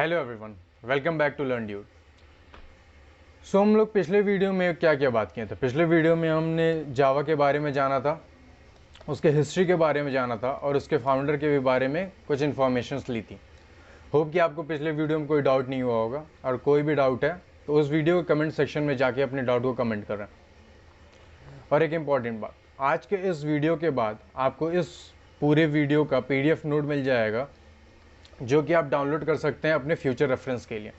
Hello everyone, welcome back to Learn Dude. So हम लोग पिछले वीडियो में क्या क्या बात किए थे। पिछले वीडियो में हमने जावा के बारे में जाना था, उसके हिस्ट्री के बारे में जाना था और उसके फाउंडर के भी बारे में कुछ इन्फॉर्मेशंस ली थी। होप कि आपको पिछले वीडियो में कोई डाउट नहीं हुआ होगा, और कोई भी डाउट है तो उस वीडियो के कमेंट सेक्शन में जाके अपने डाउट को कमेंट करें। और एक इम्पॉर्टेंट बात, आज के इस वीडियो के बाद आपको इस पूरे वीडियो का PDF नोट मिल जाएगा, जो कि आप डाउनलोड कर सकते हैं अपने फ्यूचर रेफरेंस के लिए।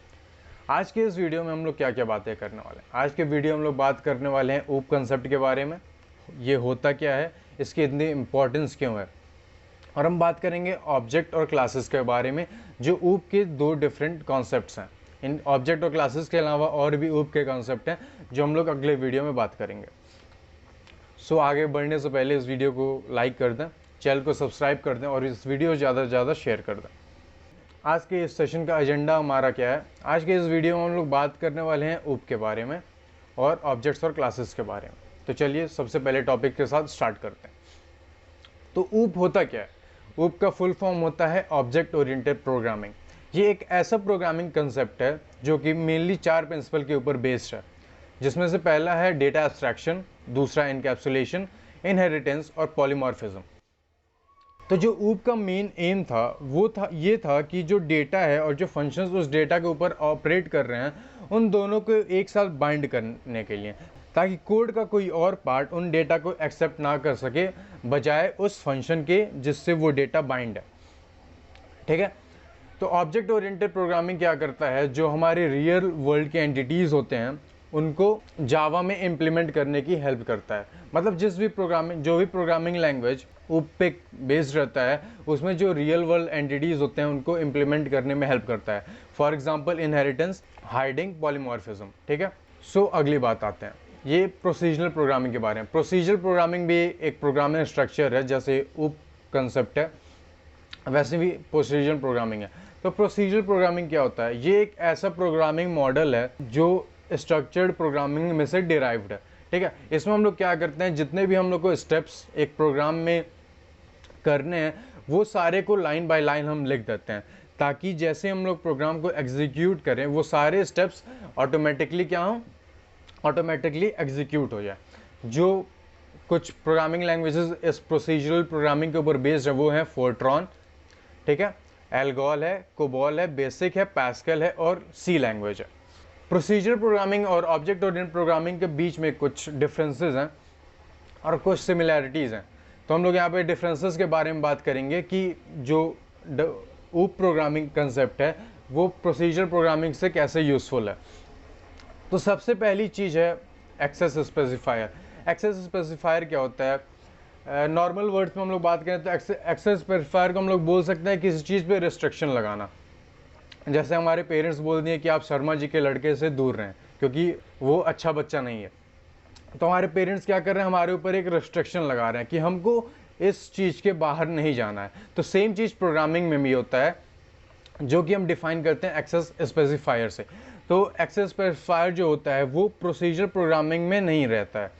आज के इस वीडियो में हम लोग क्या क्या बातें करने वाले हैं। आज के वीडियो हम लोग बात करने वाले हैं ऊप कंसेप्ट के बारे में, ये होता क्या है, इसकी इतनी इम्पोर्टेंस क्यों है। और हम बात करेंगे ऑब्जेक्ट और क्लासेस के बारे में, जो ऊप के दो डिफरेंट कॉन्सेप्ट्स हैं। इन ऑब्जेक्ट और क्लासेस के अलावा और भी ऊप के कॉन्सेप्ट हैं जो हम लोग अगले वीडियो में बात करेंगे। सो आगे बढ़ने से पहले इस वीडियो को लाइक कर दें, चैनल को सब्सक्राइब कर दें और इस वीडियो ज़्यादा से ज़्यादा शेयर कर दें। आज के इस सेशन का एजेंडा हमारा क्या है। आज के इस वीडियो में हम लोग बात करने वाले हैं ऊप के बारे में और ऑब्जेक्ट्स और क्लासेस के बारे में। तो चलिए सबसे पहले टॉपिक के साथ स्टार्ट करते हैं। तो ऊप होता क्या है? ऊप का फुल फॉर्म होता है ऑब्जेक्ट ओरिएंटेड प्रोग्रामिंग। ये एक ऐसा प्रोग्रामिंग कंसेप्ट है जो कि मेनली 4 प्रिंसिपल के ऊपर बेस्ड है, जिसमें से पहला है डेटा एब्स्ट्रैक्शन, दूसरा इनकैप्सुलेशन, इनहेरिटेंस और पॉलीमॉर्फिज्म। तो जो ऊप का मेन एम था वो ये था कि जो डेटा है और जो फंक्शंस उस डेटा के ऊपर ऑपरेट कर रहे हैं, उन दोनों को एक साथ बाइंड करने के लिए, ताकि कोड का कोई और पार्ट उन डेटा को एक्सेप्ट ना कर सके बजाय उस फंक्शन के जिससे वो डेटा बाइंड है। ठीक है। तो ऑब्जेक्ट ओरिएंटेड प्रोग्रामिंग क्या करता है, जो हमारे रियल वर्ल्ड के एंटिटीज़ होते हैं उनको जावा में इम्प्लीमेंट करने की हेल्प करता है। मतलब जो भी प्रोग्रामिंग लैंग्वेज ऊप पे बेस्ड रहता है, उसमें जो रियल वर्ल्ड एंटिटीज़ होते हैं उनको इम्प्लीमेंट करने में हेल्प करता है। For example inheritance, hiding, polymorphism. ठीक है। सो अगली बात आते हैं, ये प्रोसीजरल प्रोग्रामिंग के बारे में। प्रोसीजरल प्रोग्रामिंग भी एक प्रोग्रामिंग स्ट्रक्चर है, जैसे ऊप कंसेप्ट है वैसे भी प्रोसीजरल प्रोग्रामिंग है। तो प्रोसीजरल प्रोग्रामिंग क्या होता है? ये एक ऐसा प्रोग्रामिंग मॉडल है जो स्ट्रक्चर्ड प्रोग्रामिंग में से डिराइव्ड है। ठीक है। इसमें हम लोग क्या करते हैं, जितने भी हम लोग को स्टेप्स एक प्रोग्राम में करने हैं वो सारे को लाइन बाय लाइन हम लिख देते हैं, ताकि जैसे हम लोग प्रोग्राम को एग्जीक्यूट करें वो सारे स्टेप्स ऑटोमेटिकली एग्जीक्यूट हो जाए। जो कुछ प्रोग्रामिंग लैंग्वेजेस इस प्रोसीजरल प्रोग्रामिंग के ऊपर बेस्ड है वो है फोर्ट्रॉन, ठीक है, एल्गोल है, कोबॉल है, बेसिक है, पैस्कल है और सी लैंग्वेज है। प्रोसीजरल प्रोग्रामिंग और ऑब्जेक्ट ओरिएंटेड प्रोग्रामिंग के बीच में कुछ डिफरेंसेस हैं और कुछ सिमिलैरिटीज़ हैं। तो हम लोग यहाँ पे डिफरेंसेस के बारे में बात करेंगे कि जो ऊप प्रोग्रामिंग कंसेप्ट है वो प्रोसीजरल प्रोग्रामिंग से कैसे यूज़फुल है। तो सबसे पहली चीज़ है एक्सेस स्पेसिफायर। एक्सेस स्पेसिफायर क्या होता है? नॉर्मल वर्ड्स में हम लोग बात करें तो एक्सेस स्पेसिफायर को हम लोग बोल सकते हैं किसी चीज़ पे रिस्ट्रिक्शन लगाना। जैसे हमारे पेरेंट्स बोल दिए कि आप शर्मा जी के लड़के से दूर रहें क्योंकि वो अच्छा बच्चा नहीं है, तो हमारे पेरेंट्स क्या कर रहे हैं, हमारे ऊपर एक रिस्ट्रिक्शन लगा रहे हैं कि हमको इस चीज़ के बाहर नहीं जाना है। तो सेम चीज़ प्रोग्रामिंग में भी होता है, जो कि हम डिफाइन करते हैं एक्सेस स्पेसिफायर से। तो एक्सेस स्पेसिफायर जो होता है वो प्रोसीजर प्रोग्रामिंग में नहीं रहता है।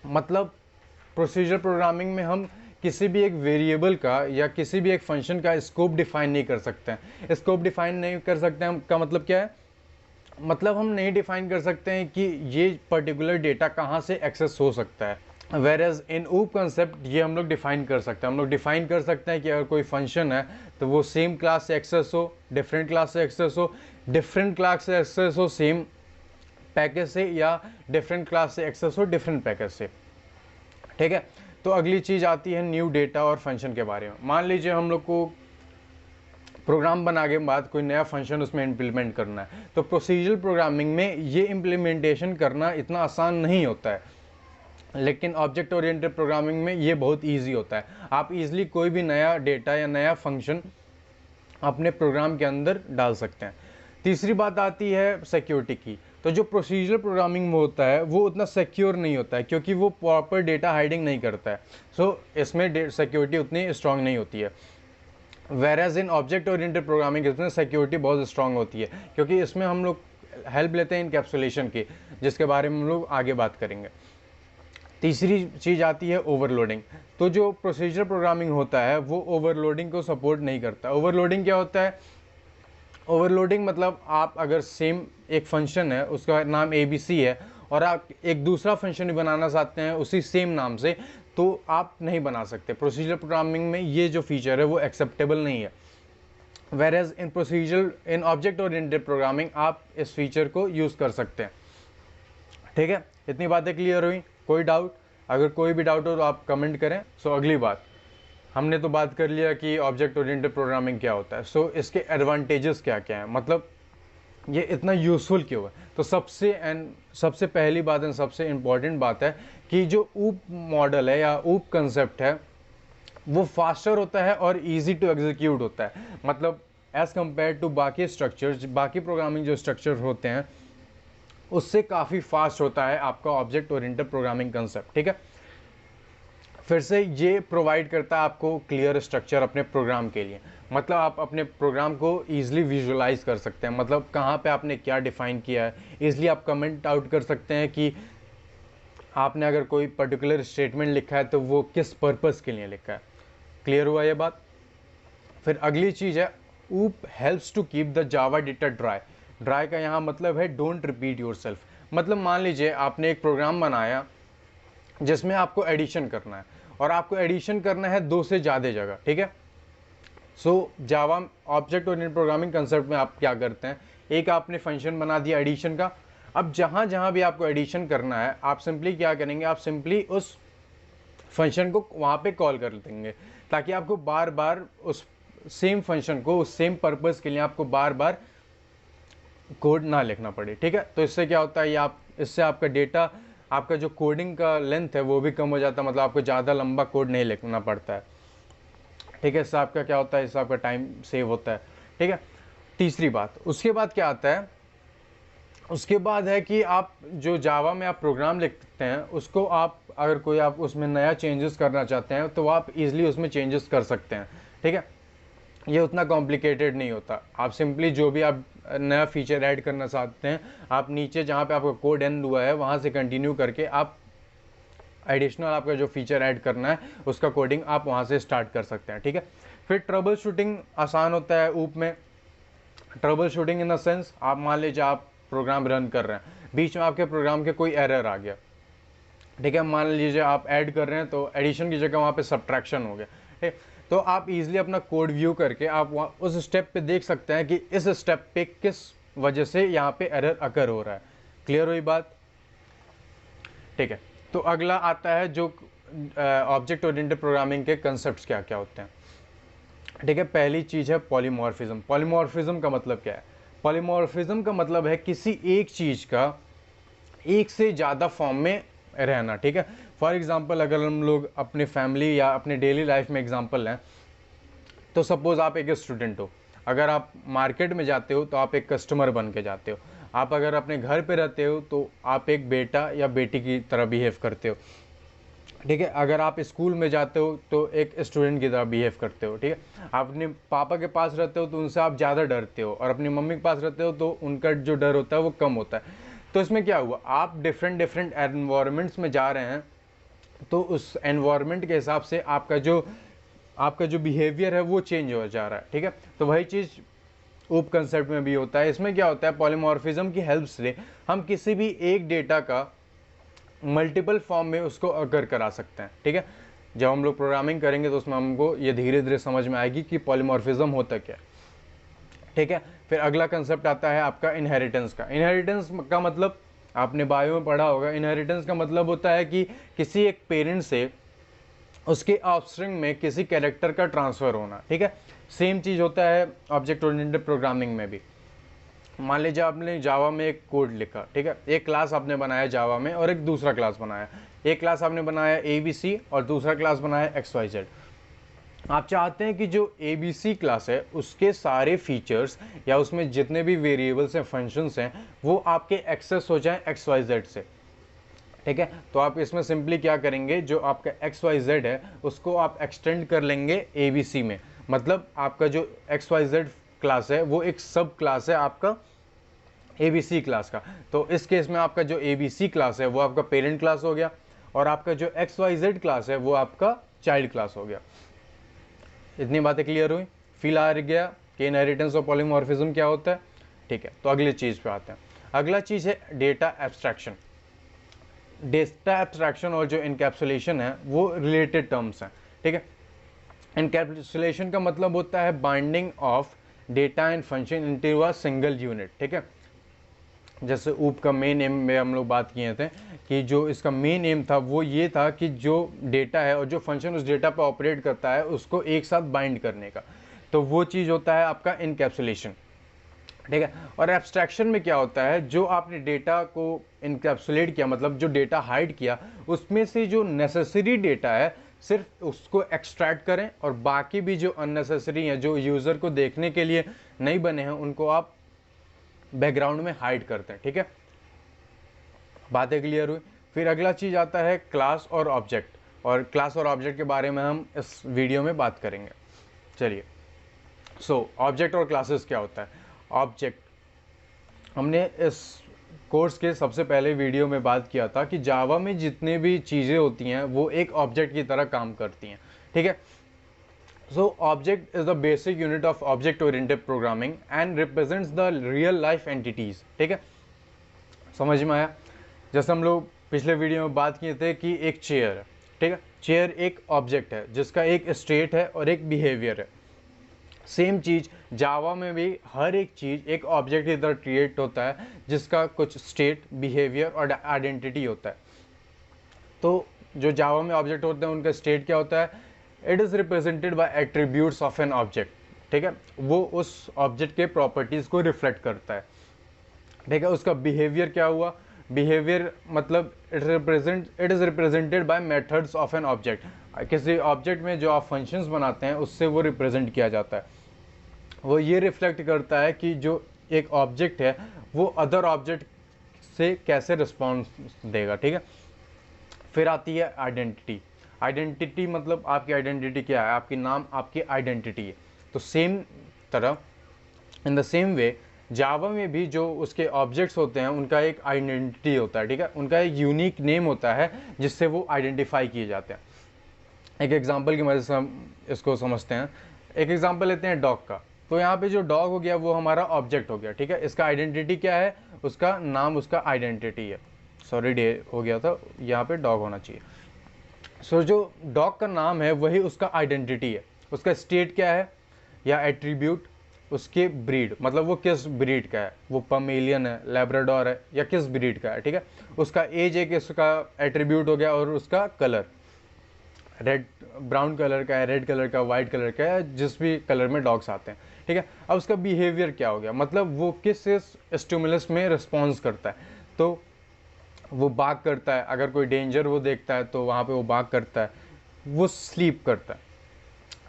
मतलब प्रोसीजर प्रोग्रामिंग में हम किसी भी एक वेरिएबल का या किसी भी एक फंक्शन का स्कोप डिफाइन नहीं कर सकते हैं। स्कोप डिफाइन नहीं कर सकते हैं का मतलब क्या है? मतलब हम नहीं डिफाइन कर सकते हैं कि ये पर्टिकुलर डेटा कहाँ से एक्सेस हो सकता है। वेरएज इन ऊप कंसेप्ट ये हम लोग डिफाइन कर सकते हैं। हम लोग डिफाइन कर सकते हैं कि अगर कोई फंक्शन है तो वो सेम क्लास से एक्सेस हो, डिफरेंट क्लास से एक्सेस हो, डिफरेंट क्लास से एक्सेस हो सेम पैकेज से, या डिफरेंट क्लास से एक्सेस हो डिफरेंट पैकेज से। ठीक है। तो अगली चीज़ आती है न्यू डेटा और फंक्शन के बारे में। मान लीजिए हम लोग को प्रोग्राम बना के बाद कोई नया फंक्शन उसमें इम्प्लीमेंट करना है, तो प्रोसीजरल प्रोग्रामिंग में ये इम्प्लीमेंटेशन करना इतना आसान नहीं होता है, लेकिन ऑब्जेक्ट ओरिएंटेड प्रोग्रामिंग में ये बहुत ईजी होता है। आप इजीली कोई भी नया डेटा या नया फंक्शन अपने प्रोग्राम के अंदर डाल सकते हैं। तीसरी बात आती है सिक्योरिटी की। तो जो प्रोसीजरल प्रोग्रामिंग में होता है वो उतना सिक्योर नहीं होता है, क्योंकि वो प्रॉपर डेटा हाइडिंग नहीं करता है। सो इसमें सिक्योरिटी उतनी स्ट्रांग नहीं होती है। वेरएज इन ऑब्जेक्ट ओरिएंटेड प्रोग्रामिंग इसमें सिक्योरिटी बहुत स्ट्रांग होती है, क्योंकि इसमें हम लोग हेल्प लेते हैं इनकैप्सुलेशन की, जिसके बारे में हम लोग आगे बात करेंगे। तीसरी चीज़ आती है ओवरलोडिंग। तो जो प्रोसीजरल प्रोग्रामिंग होता है वो ओवरलोडिंग को सपोर्ट नहीं करता। ओवरलोडिंग क्या होता है? ओवरलोडिंग मतलब आप अगर सेम एक फंक्शन है उसका नाम ABC है और आप एक दूसरा फंक्शन भी बनाना चाहते हैं उसी सेम नाम से, तो आप नहीं बना सकते। प्रोसीजर प्रोग्रामिंग में ये जो फीचर है वो एक्सेप्टेबल नहीं है। वेरेज इन ऑब्जेक्ट ओरिएंटेड प्रोग्रामिंग आप इस फीचर को यूज़ कर सकते हैं। ठीक है, इतनी बातें क्लियर हुई? कोई डाउट? अगर कोई भी डाउट हो तो आप कमेंट करें। सो अगली बात, हमने तो बात कर लिया कि ऑब्जेक्ट ओरिएंटेड प्रोग्रामिंग क्या होता है। सो इसके एडवांटेजेस क्या क्या हैं, मतलब ये इतना यूज़फुल क्यों है। तो सबसे पहली बात एंड सबसे इम्पॉर्टेंट बात है कि जो ऊप मॉडल है या ऊप कंसेप्ट है वो फास्टर होता है और इजी टू एग्जीक्यूट होता है। मतलब एज़ कम्पेयर टू बाकी स्ट्रक्चर्स, बाकी प्रोग्रामिंग जो स्ट्रक्चर होते हैं उससे काफ़ी फास्ट होता है आपका ऑब्जेक्ट ओरिएंटेड प्रोग्रामिंग कंसेप्ट। ठीक है, फिर से ये प्रोवाइड करता है आपको क्लियर स्ट्रक्चर अपने प्रोग्राम के लिए। मतलब आप अपने प्रोग्राम को ईजिली विजुलाइज कर सकते हैं, मतलब कहाँ पे आपने क्या डिफाइन किया है। ईजिली आप कमेंट आउट कर सकते हैं कि आपने अगर कोई पर्टिकुलर स्टेटमेंट लिखा है तो वो किस पर्पज़ के लिए लिखा है। क्लियर हुआ ये बात? फिर अगली चीज़ है, OOP helps to keep the Java data dry. Dry का यहाँ मतलब है डोंट रिपीट योरसेल्फ। मतलब मान लीजिए आपने एक प्रोग्राम बनाया जिसमें आपको एडिशन करना है और आपको एडिशन करना है 2 से ज़्यादा जगह। ठीक है, so Java object oriented programming concept में आप क्या करते हैं, एक आपने फंक्शन बना दिया एडिशन का। अब जहाँ जहाँ भी आपको एडिशन करना है आप सिंपली क्या करेंगे, आप सिंपली उस फंक्शन को वहाँ पे कॉल कर देंगे, ताकि आपको बार बार उस सेम फंक्शन को उस सेम पर्पज़ के लिए आपको बार बार कोड ना लिखना पड़े। ठीक है, तो इससे क्या होता है, ये इससे आपका डेटा, आपका जो कोडिंग का लेंथ है वो भी कम हो जाता है। मतलब आपको ज़्यादा लंबा कोड नहीं लिखना पड़ता है। ठीक है, इससे आपका क्या होता है, इससे आपका टाइम सेव होता है। ठीक है, तीसरी बात, उसके बाद क्या आता है, उसके बाद है कि आप जो जावा में आप प्रोग्राम लिखते हैं उसको आप अगर कोई आप उसमें नया चेंजेस करना चाहते हैं तो आप इजीली उसमें चेंजेस कर सकते हैं। ठीक है, ये उतना कॉम्प्लिकेटेड नहीं होता। आप सिंपली जो भी आप नया फीचर ऐड करना चाहते हैं, आप नीचे जहाँ पे आपका कोड एंड हुआ है वहाँ से कंटिन्यू करके आप एडिशनल आपका जो फीचर ऐड करना है उसका कोडिंग आप वहाँ से स्टार्ट कर सकते हैं। ठीक है, फिर ट्रबल शूटिंग आसान होता है ऊप में। Trouble shooting in the sense, आप मान लीजिए आप प्रोग्राम रन कर रहे हैं, बीच में आपके प्रोग्राम के कोई एरर आ गया। ठीक है, मान लीजिए आप ऐड कर रहे हैं तो एडिशन की जगह वहाँ पे सब्ट्रैक्शन हो गया। ठीक, तो आप इजीली अपना कोड व्यू करके आप वहाँ उस स्टेप पे देख सकते हैं कि इस स्टेप पे किस वजह से यहाँ पे एरर अकर हो रहा है। क्लियर हुई बात? ठीक है, तो अगला आता है जो ऑब्जेक्ट ओरिएंटेड प्रोग्रामिंग के कंसेप्ट्स क्या क्या होते हैं। ठीक है, पहली चीज़ है पॉलीमॉर्फिज्म। पॉलीमॉर्फिज्म का मतलब क्या है? पॉलीमॉर्फिज्म का मतलब है किसी एक चीज़ का एक से ज़्यादा फॉर्म में रहना। ठीक है, फॉर एग्जांपल अगर हम लोग अपने फैमिली या अपने डेली लाइफ में एग्जांपल लें, तो सपोज़ आप एक स्टूडेंट हो, अगर आप मार्केट में जाते हो तो आप एक कस्टमर बन के जाते हो। आप अगर अपने घर पे रहते हो तो आप एक बेटा या बेटी की तरह बिहेव करते हो। ठीक है, अगर आप स्कूल में जाते हो तो एक स्टूडेंट की तरह बिहेव करते हो। ठीक है, आप अपने पापा के पास रहते हो तो उनसे आप ज़्यादा डरते हो, और अपनी मम्मी के पास रहते हो तो उनका जो डर होता है वो कम होता है। तो इसमें क्या हुआ, आप डिफरेंट एनवायरनमेंट्स में जा रहे हैं, तो उस एनवायरनमेंट के हिसाब से आपका जो बिहेवियर है वो चेंज हो जा रहा है। ठीक है, तो वही चीज़ ऊप कंसेप्ट में भी होता है। इसमें क्या होता है, पॉलीमॉर्फिज्म की हेल्प से हम किसी भी एक डेटा का मल्टीपल फॉर्म में उसको अगर करा सकते हैं। ठीक है, जब हम लोग प्रोग्रामिंग करेंगे तो उसमें हमको ये धीरे धीरे समझ में आएगी कि पॉलीमॉर्फिज्म होता क्या है। ठीक है, फिर अगला कंसेप्ट आता है आपका इनहेरिटेंस का। इनहेरिटेंस का मतलब आपने बायो में पढ़ा होगा। इनहेरिटेंस का मतलब होता है कि किसी एक पेरेंट से उसके ऑफस्प्रिंग में किसी कैरेक्टर का ट्रांसफ़र होना। ठीक है, सेम चीज़ होता है ऑब्जेक्ट ओरिएंटेड प्रोग्रामिंग में भी। मान लीजिए आपने जावा में एक कोड लिखा। ठीक है, एक क्लास आपने बनाया जावा में और एक दूसरा क्लास बनाया। एक क्लास आपने बनाया ABC और दूसरा क्लास बनाया XYZ। आप चाहते हैं कि जो ABC क्लास है उसके सारे फीचर्स या उसमें जितने भी वेरिएबल्स हैं, फंक्शंस हैं, वो आपके एक्सेस हो जाएं XYZ से। ठीक है, तो आप इसमें सिंपली क्या करेंगे, जो आपका XYZ है उसको आप एक्सटेंड कर लेंगे ABC में। मतलब आपका जो XYZ क्लास है वो एक सब क्लास है आपका ABC क्लास का। तो इस केस में आपका जो ABC क्लास है वो आपका पेरेंट क्लास हो गया, और आपका जो XYZ क्लास है वो आपका चाइल्ड क्लास हो गया। इतनी बातें क्लियर हुई? फील आ गया कि इनहेरिटेंस और पॉलीमॉर्फिज्म क्या होता है। ठीक है, तो अगली चीज़ पे आते हैं। अगला चीज़ है डेटा एब्स्ट्रैक्शन। डेटा एब्स्ट्रैक्शन और जो इनकैप्सुलेशन है वो रिलेटेड टर्म्स हैं। ठीक है, इनकैप्सुलेशन का मतलब होता है binding of data and function into a single unit. ठीक है, जैसे ऊप का मेन एम में हम लोग बात किए थे कि जो इसका मेन एम था वो ये था कि जो डेटा है और जो फंक्शन उस डेटा पर ऑपरेट करता है उसको एक साथ बाइंड करने का, तो वो चीज़ होता है आपका इनकैप्सुलेशन। ठीक है, और एब्स्ट्रैक्शन में क्या होता है, जो आपने डेटा को इनकैप्सुलेट किया, मतलब जो डेटा हाइड किया, उसमें से जो नेसेसरी डेटा है सिर्फ उसको एक्सट्रैक्ट करें और बाकी भी जो अननेसेसरी हैं, जो यूज़र को देखने के लिए नहीं बने हैं, उनको आप बैकग्राउंड में हाइड करते हैं। ठीक है, बातें क्लियर हुई। फिर अगला चीज़ आता है क्लास और ऑब्जेक्ट, और क्लास और ऑब्जेक्ट के बारे में हम इस वीडियो में बात करेंगे। चलिए, ऑब्जेक्ट और क्लासेस क्या होता है। ऑब्जेक्ट, हमने इस कोर्स के सबसे पहले वीडियो में बात किया था कि जावा में जितने भी चीज़ें होती हैं वो एक ऑब्जेक्ट की तरह काम करती हैं। ठीक है, object is the basic unit of object oriented programming and represents the real life entities. ठीक है, समझ में आया। जैसे हम लोग पिछले वीडियो में बात किए थे कि एक चेयर है। ठीक है, चेयर एक ऑब्जेक्ट है जिसका एक स्टेट है और एक बिहेवियर है। सेम चीज़ जावा में भी हर एक चीज़ एक ऑब्जेक्ट की तरह क्रिएट होता है जिसका कुछ स्टेट, बिहेवियर और आइडेंटिटी होता है। तो जो जावा में ऑब्जेक्ट होते हैं उनका स्टेट क्या होता है, it is represented by attributes of an object. ठीक है, वो उस ऑब्जेक्ट के प्रॉपर्टीज़ को रिफ्लेक्ट करता है। ठीक है, उसका बिहेवियर क्या हुआ, बिहेवियर मतलब it is represented by methods of an object. किसी ऑब्जेक्ट में जो आप फंक्शंस बनाते हैं उससे वो रिप्रेजेंट किया जाता है। वो ये रिफ्लेक्ट करता है कि जो एक ऑब्जेक्ट है वो अदर ऑब्जेक्ट से कैसे रिस्पॉन्स देगा। ठीक है, फिर आती है आइडेंटिटी। आइडेंटिटी मतलब आपकी आइडेंटिटी क्या है, आपकी नाम आपकी आइडेंटिटी है। तो सेम तरह इन द सेम वे जावा में भी जो उसके ऑब्जेक्ट्स होते हैं उनका एक आइडेंटिटी होता है। ठीक है, उनका एक यूनिक नेम होता है जिससे वो आइडेंटिफाई किए जाते हैं। एक एग्जांपल की मदद से हम इसको समझते हैं। एक एग्जांपल लेते हैं डॉग का। तो यहाँ पे जो डॉग हो गया वो हमारा ऑब्जेक्ट हो गया। ठीक है, इसका आइडेंटिटी क्या है, उसका नाम उसका आइडेंटिटी है। सॉरी, डे हो गया था, यहाँ पे डॉग होना चाहिए। जो डॉग का नाम है वही उसका आइडेंटिटी है। उसका स्टेट क्या है या एट्रीब्यूट, उसके ब्रीड, मतलब वो किस ब्रीड का है, वो पमेलियन है, लैब्राडोर है या किस ब्रीड का है। ठीक है, उसका एज एक इसका एट्रीब्यूट हो गया, और उसका कलर रेड ब्राउन कलर का है, रेड कलर का, वाइट कलर का है, जिस भी कलर में डॉग्स आते हैं। ठीक है, अब उसका बिहेवियर क्या हो गया, मतलब वो किस स्टिमुलस में रिस्पॉन्स करता है। तो वो बाग करता है, अगर कोई डेंजर वो देखता है तो वहाँ पे वो बाग करता है। वो स्लीप करता है।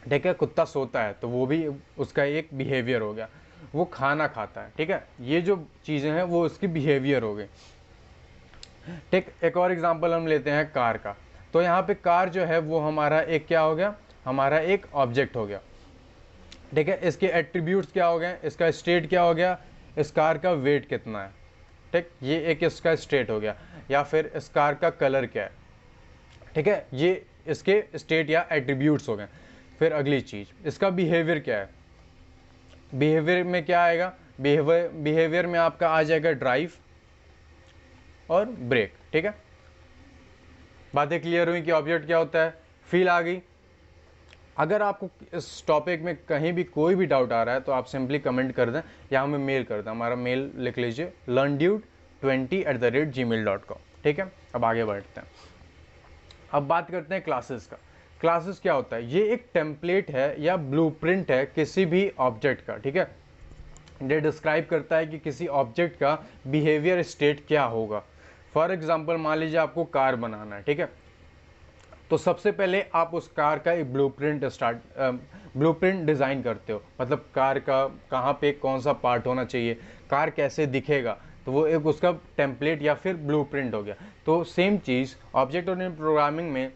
ठीक है, कुत्ता सोता है तो वो भी उसका एक बिहेवियर हो गया। वो खाना खाता है। ठीक है, ये जो चीज़ें हैं वो उसकी बिहेवियर हो गई। ठीक, एक और एग्जांपल हम लेते हैं कार का। तो यहाँ पे कार जो है वो हमारा एक क्या हो गया, हमारा एक ऑब्जेक्ट हो गया। ठीक है, इसके एट्रीब्यूट्स क्या हो गए, इसका स्टेट क्या हो गया, इस कार का वेट कितना है। ठीक, ये एक इसका स्टेट हो गया। या फिर इस कार का कलर क्या है। ठीक है, ये इसके स्टेट या एट्रीब्यूट्स हो गए। फिर अगली चीज़, इसका बिहेवियर क्या है। बिहेवियर में क्या आएगा, बिहेवियर में आपका आ जाएगा ड्राइव और ब्रेक। ठीक है, बातें क्लियर हुई कि ऑब्जेक्ट क्या होता है, फील आ गई। अगर आपको इस टॉपिक में कहीं भी कोई भी डाउट आ रहा है तो आप सिंपली कमेंट कर दें या हमें मेल कर दें। हमारा मेल लिख लीजिए learndude20@gmail.com। ठीक है, अब आगे बढ़ते हैं। अब बात करते हैं क्लासेस का। क्लासेस क्या होता है, ये एक टेम्पलेट है या ब्लूप्रिंट है किसी भी ऑब्जेक्ट का। ठीक है, ये डिस्क्राइब करता है कि किसी ऑब्जेक्ट का बिहेवियर स्टेट क्या होगा। फॉर एग्जांपल, मान लीजिए आपको कार बनाना है। ठीक है, तो सबसे पहले आप उस कार का एक ब्लूप्रिंट डिज़ाइन करते हो, मतलब कार का कहाँ पे कौन सा पार्ट होना चाहिए, कार कैसे दिखेगा, तो वो एक उसका टेम्पलेट या फिर ब्लूप्रिंट हो गया। तो सेम चीज़ ऑब्जेक्ट ओरिएंटेड प्रोग्रामिंग में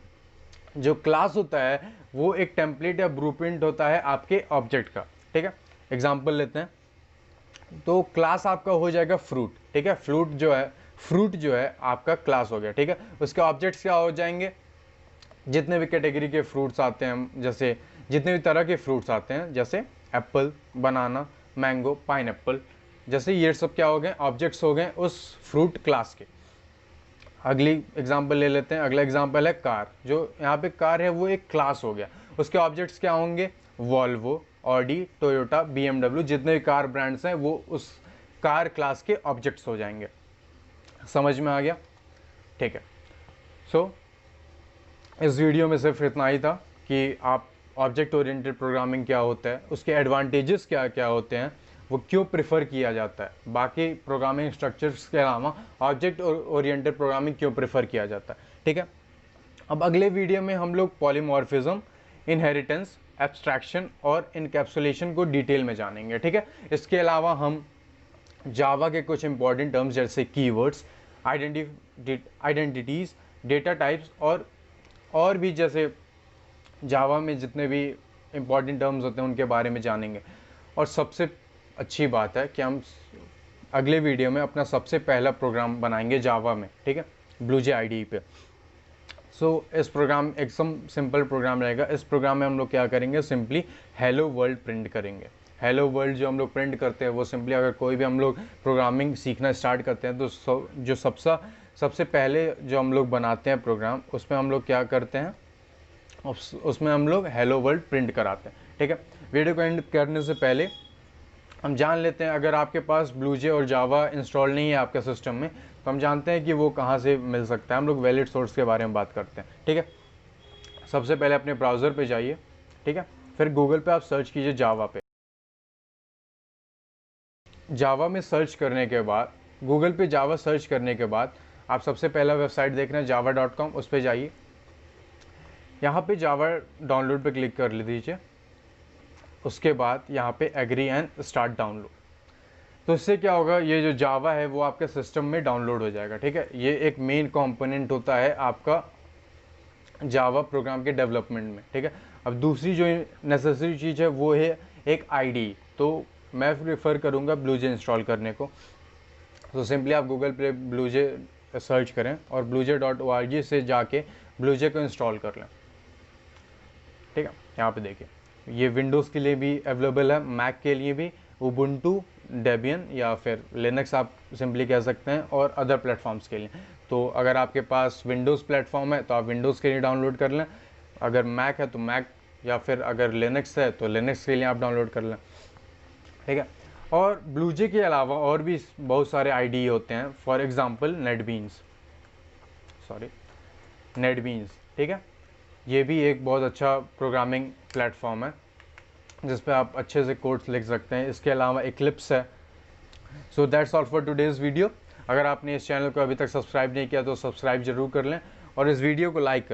जो क्लास होता है वो एक टेम्पलेट या ब्लूप्रिंट होता है आपके ऑब्जेक्ट का। ठीक है, एग्जांपल लेते हैं। तो क्लास आपका हो जाएगा फ्रूट। ठीक है, फ्रूट जो है आपका क्लास हो गया। ठीक है, उसके ऑब्जेक्ट्स क्या हो जाएंगे, जितने भी कैटेगरी के फ्रूट्स आते हैं, जैसे जितने भी तरह के फ्रूट्स आते हैं, जैसे एप्पल, बनाना, मैंगो, पाइनएप्पल, जैसे ये सब क्या हो गए, ऑब्जेक्ट्स हो गए उस फ्रूट क्लास के। अगली एग्जांपल ले लेते हैं, अगला एग्जांपल है कार। जो यहाँ पे कार है वो एक क्लास हो गया, उसके ऑब्जेक्ट्स क्या होंगे, वॉल्वो, ऑडी, टोयोटा, बीएमडब्ल्यू, जितने भी कार ब्रांड्स हैं वो उस कार क्लास के ऑब्जेक्ट्स हो जाएंगे। समझ में आ गया? ठीक है। सो इस वीडियो में सिर्फ इतना ही था कि आप ऑब्जेक्ट ओरिएंटेड प्रोग्रामिंग क्या होता है, उसके एडवांटेजेस क्या क्या होते हैं, वो क्यों प्रेफर किया जाता है, बाकी प्रोग्रामिंग स्ट्रक्चर्स के अलावा ऑब्जेक्ट ओरिएंटेड प्रोग्रामिंग क्यों प्रेफर किया जाता है। ठीक है। अब अगले वीडियो में हम लोग पॉलीमॉर्फिज्म, इनहेरिटेंस, एब्स्ट्रैक्शन और इनकैप्सुलेशन को डिटेल में जानेंगे। ठीक है। इसके अलावा हम जावा के कुछ इंपॉर्टेंट टर्म्स जैसे कीवर्ड्स, आइडेंटिटीज, डेटा टाइप्स और भी जैसे जावा में जितने भी इंपॉर्टेंट टर्म्स होते हैं उनके बारे में जानेंगे। और सबसे अच्छी बात है कि हम अगले वीडियो में अपना सबसे पहला प्रोग्राम बनाएंगे जावा में। ठीक है, ब्लूजे आईडीई पे। सो इस प्रोग्राम एकदम सिंपल प्रोग्राम रहेगा। इस प्रोग्राम में हम लोग क्या करेंगे, सिंपली हेलो वर्ल्ड प्रिंट करेंगे। हेलो वर्ल्ड जो हम लोग प्रिंट करते हैं वो सिंपली, अगर कोई भी हम लोग प्रोग्रामिंग सीखना स्टार्ट करते हैं तो जो सबसे पहले जो हम लोग बनाते हैं प्रोग्राम, उसमें हम लोग क्या करते हैं, उसमें हम लोग हेलो वर्ल्ड प्रिंट कराते हैं। ठीक है। वीडियो को एंड करने से पहले हम जान लेते हैं, अगर आपके पास ब्लूजे और जावा इंस्टॉल नहीं है आपके सिस्टम में, तो हम जानते हैं कि वो कहाँ से मिल सकता है। हम लोग वैलिड सोर्स के बारे में बात करते हैं। ठीक है। सबसे पहले अपने ब्राउज़र पे जाइए। ठीक है। फिर गूगल पे आप सर्च कीजिए जावा पे। जावा में सर्च करने के बाद, गूगल पे जावा सर्च करने के बाद आप सबसे पहला वेबसाइट देख रहे हैं java.com, उस पर जाइए। यहाँ पे जावा डाउनलोड पे क्लिक कर लीजिए। उसके बाद यहाँ पे एग्री एंड स्टार्ट डाउनलोड। तो इससे क्या होगा, ये जो जावा है वो आपके सिस्टम में डाउनलोड हो जाएगा। ठीक है। ये एक मेन कंपोनेंट होता है आपका जावा प्रोग्राम के डेवलपमेंट में। ठीक है। अब दूसरी जो नेसेसरी चीज़ है वो है एक आईडी। तो मैं प्रेफर करूँगा ब्लूजे इंस्टॉल करने को। तो सिंपली आप गूगल पे ब्लूजे सर्च करें और blueje.org से जाके ब्लूजे को इंस्टॉल कर लें। ठीक है। यहाँ पे देखिए, ये विंडोज़ के लिए भी अवेलेबल है, मैक के लिए भी, उबुंटू, डेबियन या फिर लिनक्स आप सिंपली कह सकते हैं, और अदर प्लेटफॉर्म्स के लिए। तो अगर आपके पास विंडोज़ प्लेटफॉर्म है तो आप विंडोज़ के लिए डाउनलोड कर लें, अगर मैक है तो मैक, या फिर अगर लिनक्स है तो लिनक्स के लिए आप डाउनलोड कर लें। ठीक है। और ब्लूजे के अलावा और भी बहुत सारे आईडी होते हैं, फॉर एग्जांपल नेटबीन्स। ठीक है। ये भी एक बहुत अच्छा प्रोग्रामिंग प्लेटफॉर्म है जिस पे आप अच्छे से कोड्स लिख सकते हैं। इसके अलावा इक्लिप्स है। So that's all for today's video. अगर आपने इस चैनल को अभी तक सब्सक्राइब नहीं किया तो सब्सक्राइब जरूर कर लें और इस वीडियो को लाइक कर